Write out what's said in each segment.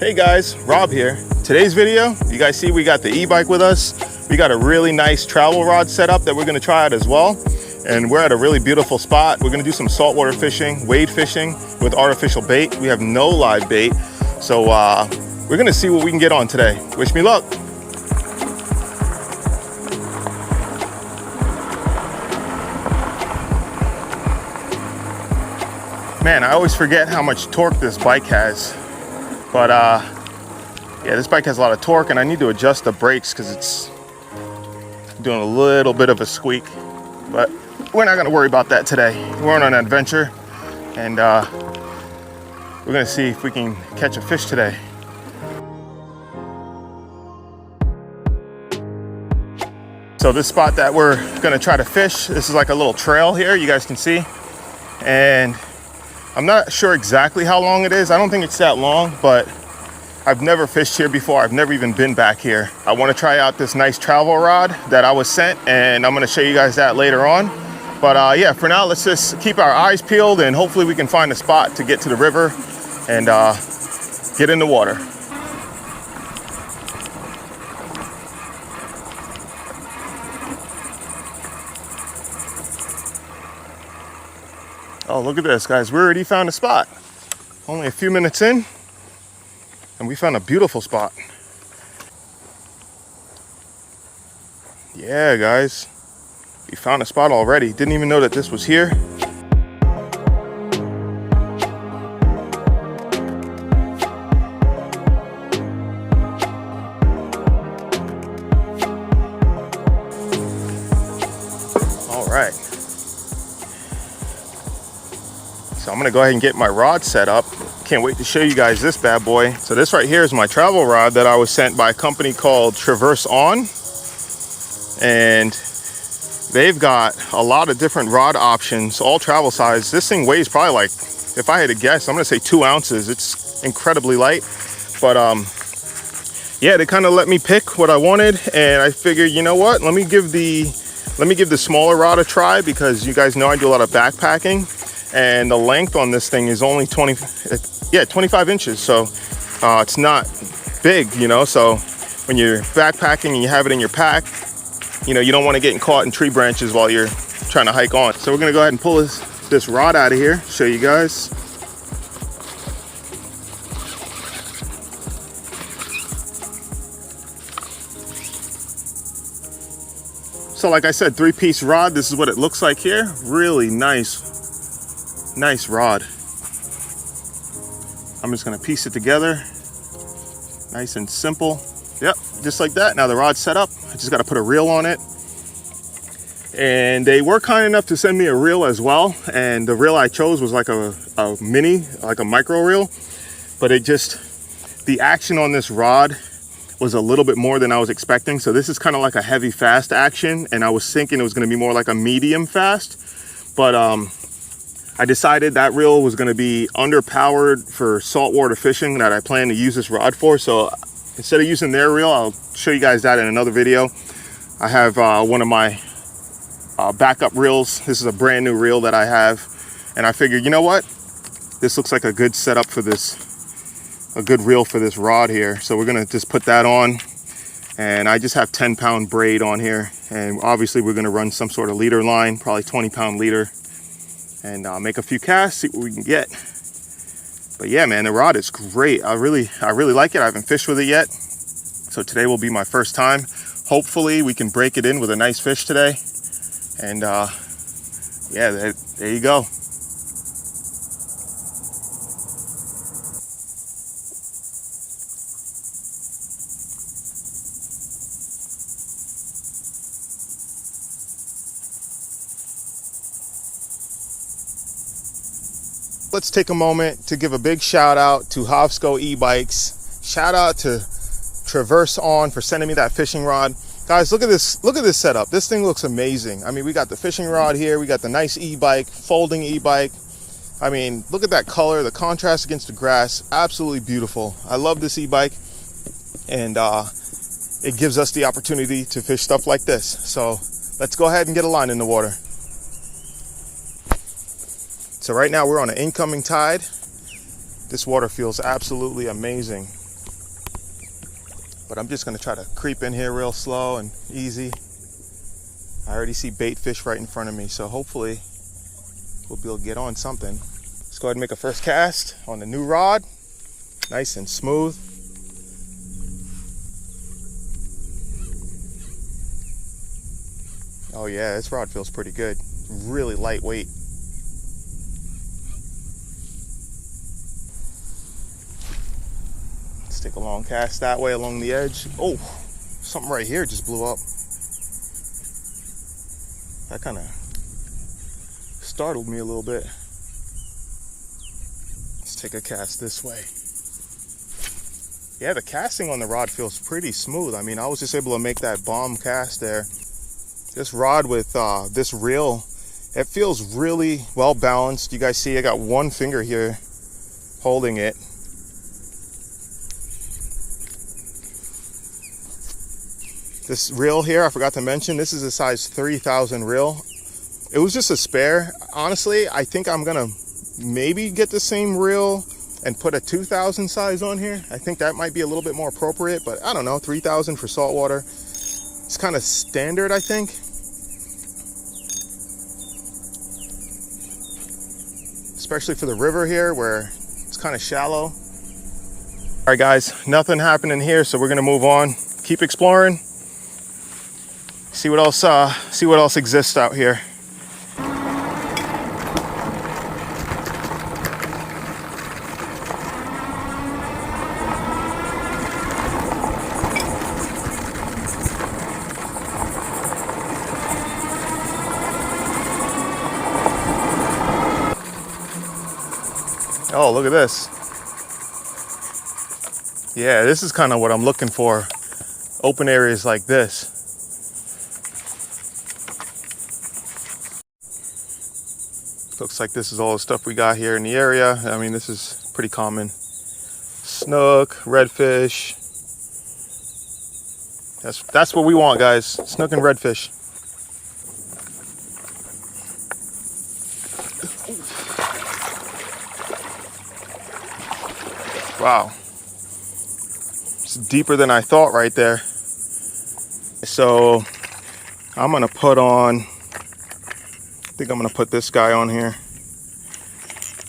Hey guys, Rob here. Today's video, you guys see we got the e-bike with us. We got a really nice travel rod set up that we're gonna try out as well. And we're at a really beautiful spot. We're gonna do some saltwater fishing, wade fishing with artificial bait. We have no live bait. So we're gonna see what we can get on today. Wish me luck. Man, I always forget how much torque this bike has. But yeah, this bike has a lot of torque and I need to adjust the brakes because it's doing a little bit of a squeak. But we're not gonna worry about that today. We're on an adventure and we're gonna see if we can catch a fish today. So this spot that we're gonna try to fish, this is like a little trail here, you guys can see. And I'm not sure exactly how long it is. I don't think it's that long, but I've never fished here before. I've never even been back here. I want to try out this nice travel rod that I was sent, and I'm going to show you guys that later on. But yeah, for now, let's just keep our eyes peeled and hopefully we can find a spot to get to the river and get in the water. Oh, look at this, guys. We already found a spot. Only a few minutes in, and we found a beautiful spot. Yeah, guys. We found a spot already. Didn't even know that this was here. All right. So I'm gonna go ahead and get my rod set up. Can't wait to show you guys this bad boy. So this right here is my travel rod that I was sent by a company called Traverseon. And they've got a lot of different rod options, all travel size. This thing weighs probably like, if I had to guess, I'm gonna say 2 ounces. It's incredibly light. But yeah, they kind of let me pick what I wanted. And I figured, you know what? Let me give the smaller rod a try because you guys know I do a lot of backpacking. And the length on this thing is only 25 inches. So it's not big, you know. So when you're backpacking and you have it in your pack, you know, you don't want to get caught in tree branches while you're trying to hike on. So we're gonna go ahead and pull this rod out of here, show you guys. So like I said, 3-piece rod. This is what it looks like here. Really nice rod. I'm just gonna piece it together. Nice and simple. Yep, just like that. Now the rod's set up. I just gotta put a reel on it. And they were kind enough to send me a reel as well. And the reel I chose was like a mini, like a micro reel. But the action on this rod was a little bit more than I was expecting. So this is kind of like a heavy fast action. And I was thinking it was gonna be more like a medium fast. But I decided that reel was going to be underpowered for saltwater fishing that I plan to use this rod for. So instead of using their reel, I'll show you guys that in another video. I have one of my backup reels. This is a brand new reel that I have. And I figured, you know what? This looks like a good setup for this, a good reel for this rod here. So we're going to just put that on. And I just have 10-pound braid on here. And obviously we're going to run some sort of leader line, probably 20-pound leader. And make a few casts, see what we can get. But yeah, man, the rod is great. I really like it. I haven't fished with it yet. So today will be my first time. Hopefully we can break it in with a nice fish today. And yeah, there you go. Let's take a moment to give a big shout out to Hovsco e-bikes. Shout out to Traverseon for sending me that fishing rod. Guys, look at this setup. This thing looks amazing. I mean, we got the fishing rod here, we got the nice e-bike, folding e-bike. I mean, look at that color, the contrast against the grass, absolutely beautiful. I love this e-bike, and it gives us the opportunity to fish stuff like this. So let's go ahead and get a line in the water. So right now we're on an incoming tide. This water feels absolutely amazing. But I'm just gonna try to creep in here real slow and easy. I already see bait fish right in front of me, so hopefully we'll be able to get on something. Let's go ahead and make a first cast on the new rod. Nice and smooth. Oh yeah, this rod feels pretty good. Really lightweight. Let's take a long cast that way along the edge. Oh, something right here just blew up. That kind of startled me a little bit. Let's take a cast this way. Yeah, the casting on the rod feels pretty smooth. I mean, I was just able to make that bomb cast there. This rod with this reel, it feels really well balanced. You guys see I got one finger here holding it. This reel here, I forgot to mention, this is a size 3000 reel. It was just a spare. Honestly, I think I'm gonna maybe get the same reel and put a 2000 size on here. I think that might be a little bit more appropriate, but I don't know, 3000 for saltwater. It's kind of standard, I think. Especially for the river here where it's kind of shallow. All right guys, nothing happening here, so we're gonna move on. Keep exploring. See what else exists out here. Oh, look at this. Yeah, this is kind of what I'm looking for. Open areas like this. Looks like this is all the stuff we got here in the area. I mean, this is pretty common. Snook, redfish. That's what we want, guys. Snook and redfish. Wow. It's deeper than I thought right there. So I'm gonna put on, I think I'm gonna put this guy on here.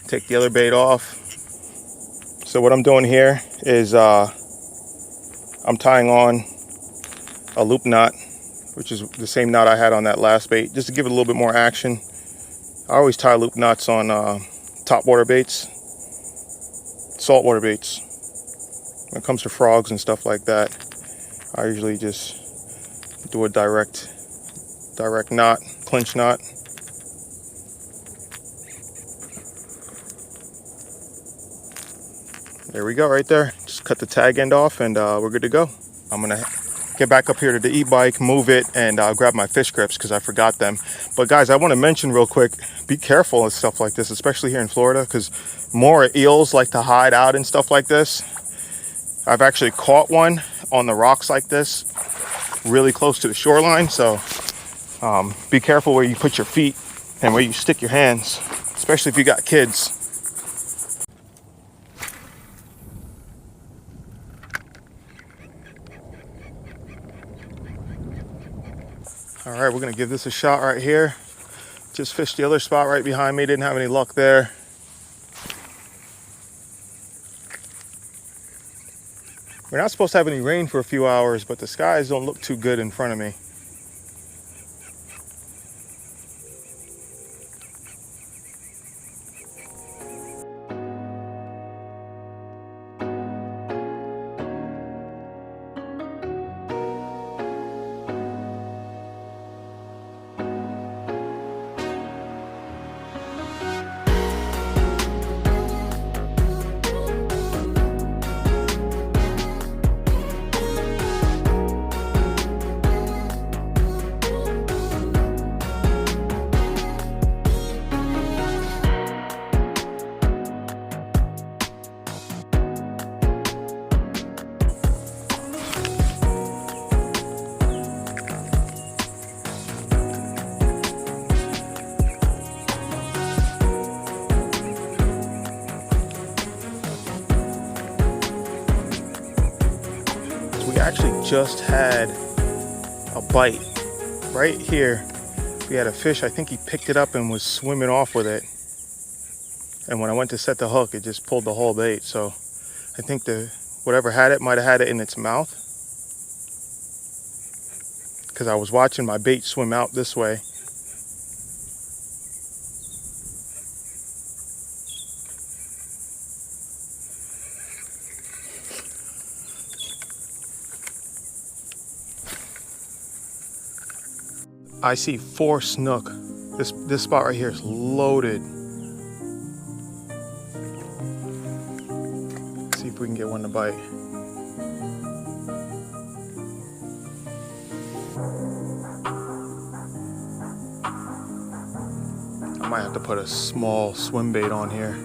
Take the other bait off. So what I'm doing here is I'm tying on a loop knot, which is the same knot I had on that last bait, just to give it a little bit more action. I always tie loop knots on topwater baits, saltwater baits. When it comes to frogs and stuff like that, I usually just do a direct knot, clinch knot. There we go, right there. Just cut the tag end off and we're good to go. I'm gonna get back up here to the e-bike, move it, and grab my fish grips because I forgot them. But guys, I want to mention real quick, be careful with stuff like this, especially here in Florida, because more eels like to hide out and stuff like this. I've actually caught one on the rocks like this, really close to the shoreline. So be careful where you put your feet and where you stick your hands, especially if you got kids. All right, we're gonna give this a shot right here. Just fished the other spot right behind me, didn't have any luck there. We're not supposed to have any rain for a few hours, but the skies don't look too good in front of me. actually just had a bite right here. We had a fish, I think he picked it up and was swimming off with it. And when I went to set the hook, it just pulled the whole bait. So I think whatever had it might have had it in its mouth, because I was watching my bait swim out this way. I see 4 snook. This spot right here is loaded. Let's see if we can get one to bite. I might have to put a small swim bait on here.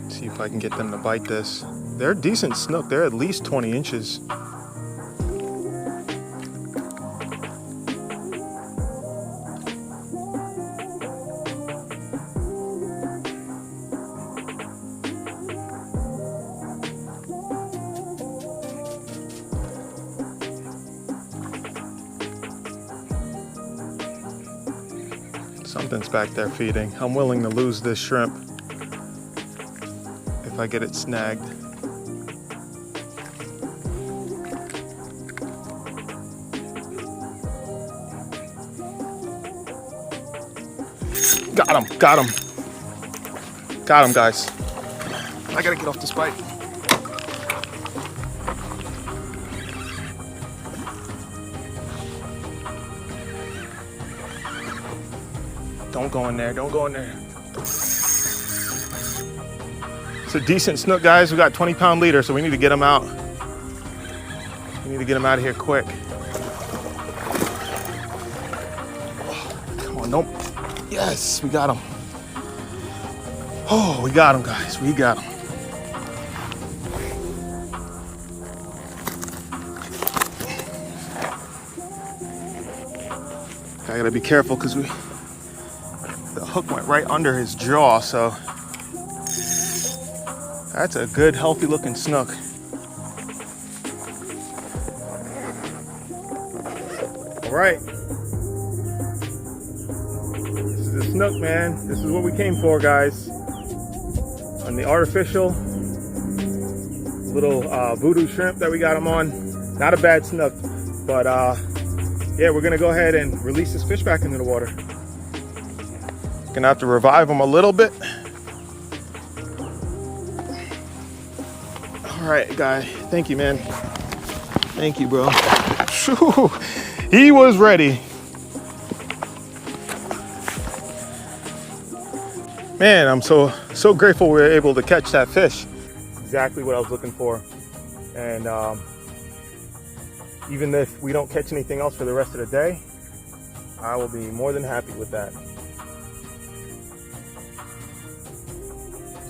See if I can get them to bite this. They're decent snook. They're at least 20 inches. Something's back there feeding. I'm willing to lose this shrimp if I get it snagged. Got him, got him. Got him, guys. I gotta get off this bite. Don't go in there, don't go in there. It's a decent snook, guys. We got 20-pound leader, so we need to get him out. We need to get him out of here quick. Come on, nope. Yes, we got him. Oh, we got him, guys, we got him. I gotta be careful because the hook went right under his jaw, so that's a good, healthy looking snook. All right. This is a snook, man. This is what we came for, guys. On the artificial little voodoo shrimp that we got him on. Not a bad snook, but yeah, we're gonna go ahead and release this fish back into the water. Gonna have to revive him a little bit. All right, guy. Thank you, man. Thank you, bro. Whew. He was ready. Man, I'm so grateful we were able to catch that fish. Exactly what I was looking for. And even if we don't catch anything else for the rest of the day, I will be more than happy with that.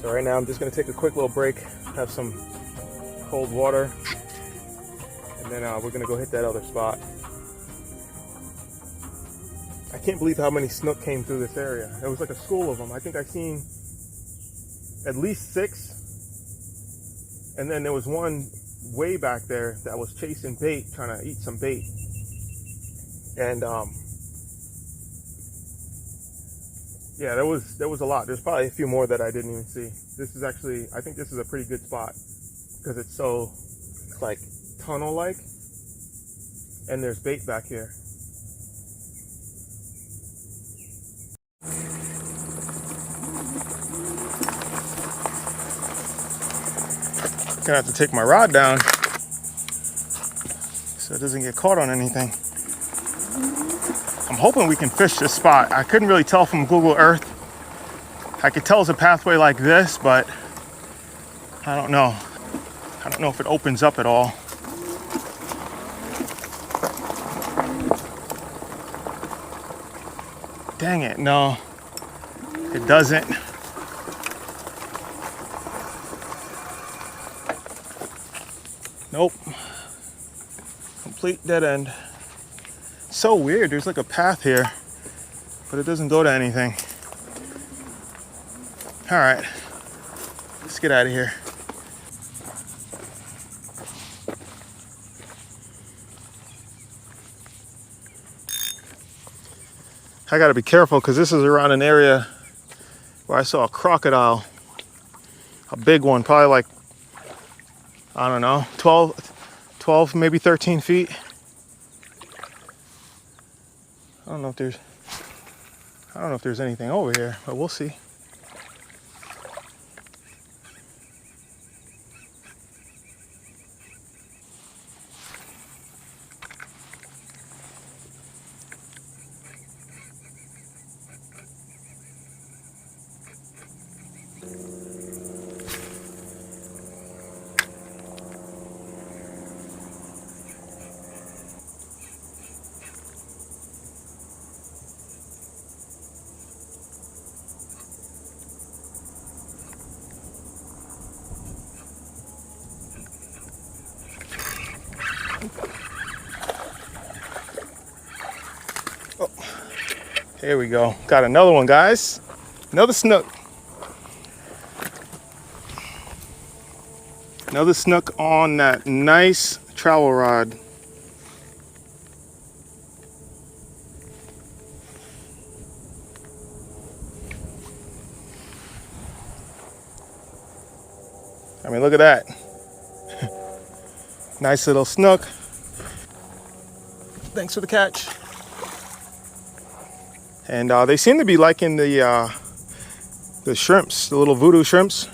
So right now I'm just gonna take a quick little break, have some cold water, and then we're gonna go hit that other spot. I can't believe how many snook came through this area. There was like a school of them. I think I seen at least 6. And then there was one way back there that was chasing bait, trying to eat some bait. And yeah, there was a lot. There's probably a few more that I didn't even see. This is actually, I think this is a pretty good spot because it's so like tunnel-like, and there's bait back here. Gonna have to take my rod down so it doesn't get caught on anything. I'm hoping we can fish this spot. I couldn't really tell from Google Earth. I could tell it's a pathway like this, but I don't know. I don't know if it opens up at all. Dang it, no, it doesn't. Nope. Complete dead end. So weird, there's like a path here, but it doesn't go to anything. All right, let's get out of here. I gotta be careful because this is around an area where I saw a crocodile. A big one, probably like, I don't know, 12, maybe 13 feet. I don't know if there's anything over here, but we'll see. Oh, here we go. Got another one, guys. Another snook. Another snook on that nice travel rod. I mean, look at that. Nice little snook. Thanks for the catch. And they seem to be liking the shrimps, the little voodoo shrimps.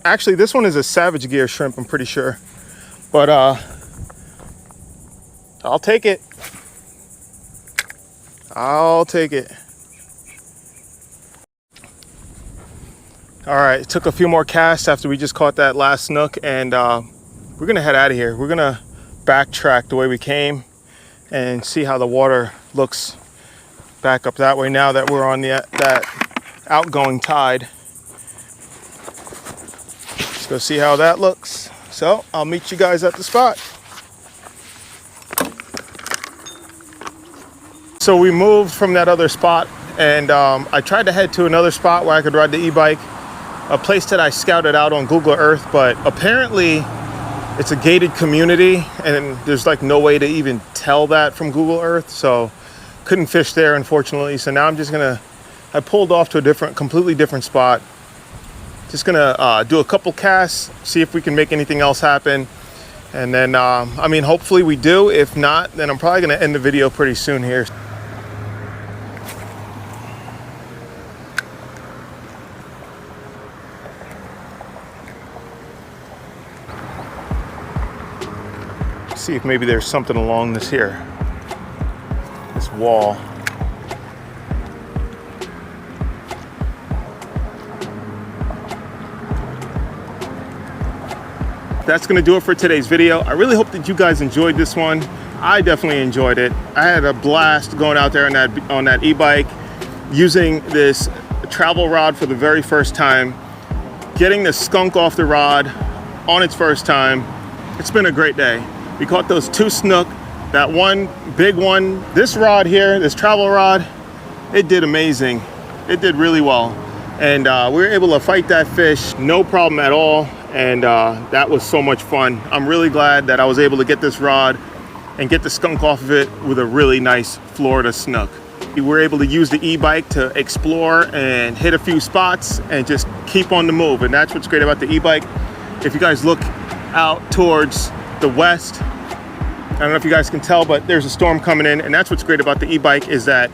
Actually, this one is a Savage Gear shrimp, I'm pretty sure. But I'll take it. I'll take it. All right, took a few more casts after we just caught that last snook, and we're gonna head out of here. We're gonna backtrack the way we came and see how the water looks back up that way now that we're on that outgoing tide. Let's go see how that looks. So I'll meet you guys at the spot. So we moved from that other spot, and I tried to head to another spot where I could ride the e-bike, a place that I scouted out on Google Earth, but apparently it's a gated community and there's like no way to even tell that from Google Earth, so couldn't fish there, unfortunately. So now I'm just I pulled off to a completely different spot. Just gonna do a couple casts, see if we can make anything else happen. And then, I mean, hopefully we do. If not, then I'm probably gonna end the video pretty soon here. See if maybe there's something along this wall. That's gonna do it for today's video. I really hope that you guys enjoyed this one. I definitely enjoyed it. I had a blast going out there on that e-bike, using this travel rod for the very first time, getting the skunk off the rod on its first time. It's been a great day. We caught those 2 snook, that one big one. This rod here, this travel rod, it did amazing. It did really well. And we were able to fight that fish, no problem at all. And that was so much fun. I'm really glad that I was able to get this rod and get the skunk off of it with a really nice Florida snook. We were able to use the e-bike to explore and hit a few spots and just keep on the move. And that's what's great about the e-bike. If you guys look out towards the west, I don't know if you guys can tell, but there's a storm coming in, and that's what's great about the e-bike, is that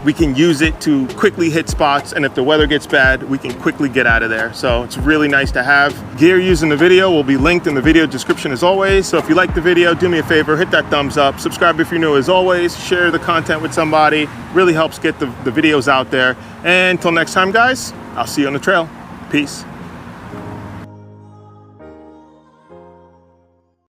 we can use it to quickly hit spots, and if the weather gets bad, we can quickly get out of there. So it's really nice to have. Gear used in the video will be linked in the video description as always. So if you like the video, do me a favor, hit that thumbs up, subscribe if you're new as always, share the content with somebody. Really helps get the videos out there. And until next time, guys, I'll see you on the trail. Peace.